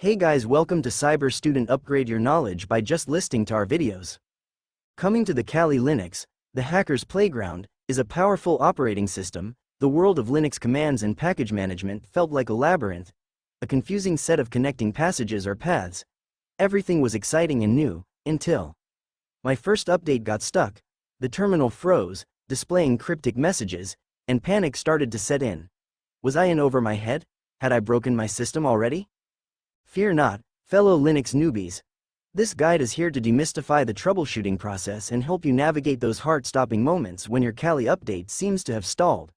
Hey guys, welcome to Cyber Student. Upgrade your knowledge by just listening to our videos. Coming to the Kali Linux, the hacker's playground, is a powerful operating system. The world of Linux commands and package management felt like a labyrinth, a confusing set of connecting passages or paths. Everything was exciting and new, until my first update got stuck. The terminal froze, displaying cryptic messages, and panic started to set in. Was I in over my head? Had I broken my system already? Fear not, fellow Linux newbies. This guide is here to demystify the troubleshooting process and help you navigate those heart-stopping moments when your Kali update seems to have stalled.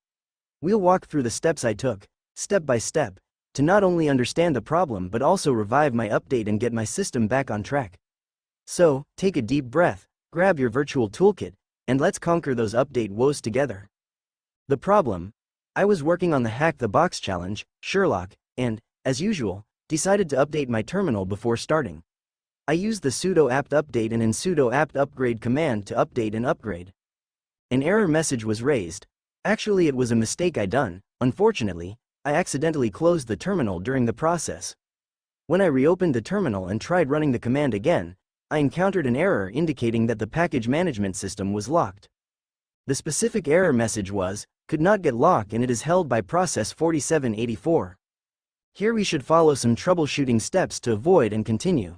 We'll walk through the steps I took, step by step, to not only understand the problem but also revive my update and get my system back on track. So, take a deep breath, grab your virtual toolkit, and let's conquer those update woes together. The problem? I was working on the Hack the Box challenge, Sherlock, and, as usual, decided to update my terminal before starting. I used the sudo apt-update and sudo apt-upgrade command to update and upgrade. An error message was raised. Actually, it was a mistake I done. Unfortunately, I accidentally closed the terminal during the process. When I reopened the terminal and tried running the command again, I encountered an error indicating that the package management system was locked. The specific error message was, could not get lock and it is held by process 4784. Here we should follow some troubleshooting steps to avoid and continue.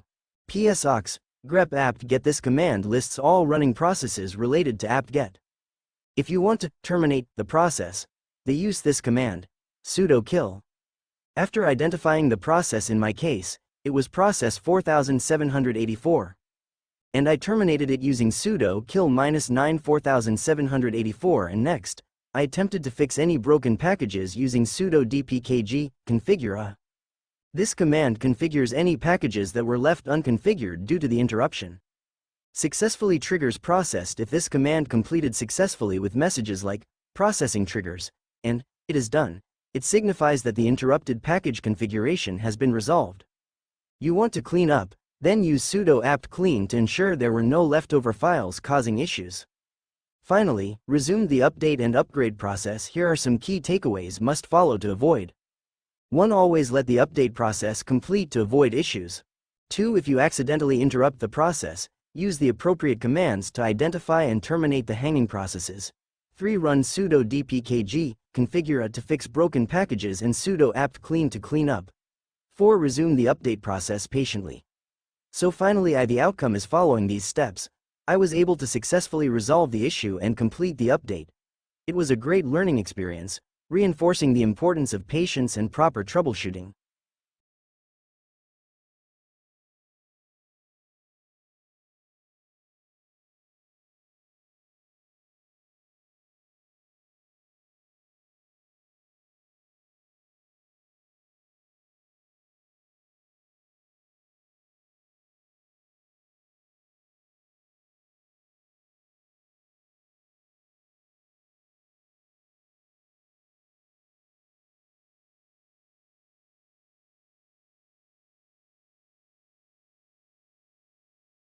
psaux grep apt-get. This command lists all running processes related to apt-get. If you want to terminate the process, they use this command, sudo kill. After identifying the process, in my case, it was process 4784. And I terminated it using sudo kill -9 4784, and next, I attempted to fix any broken packages using sudo dpkg configure a. This command configures any packages that were left unconfigured due to the interruption. Successfully triggers processed if this command completed successfully with messages like processing triggers and it is done. It signifies that the interrupted package configuration has been resolved. You want to clean up, then use sudo apt-clean to ensure there were no leftover files causing issues. Finally, resume the update and upgrade process. Here are some key takeaways must follow to avoid. 1. Always let the update process complete to avoid issues. 2. If you accidentally interrupt the process, use the appropriate commands to identify and terminate the hanging processes. 3. Run sudo dpkg configure a to fix broken packages and sudo apt-clean to clean up. 4. Resume the update process patiently. So finally, the outcome is following these steps. I was able to successfully resolve the issue and complete the update. It was a great learning experience, reinforcing the importance of patience and proper troubleshooting.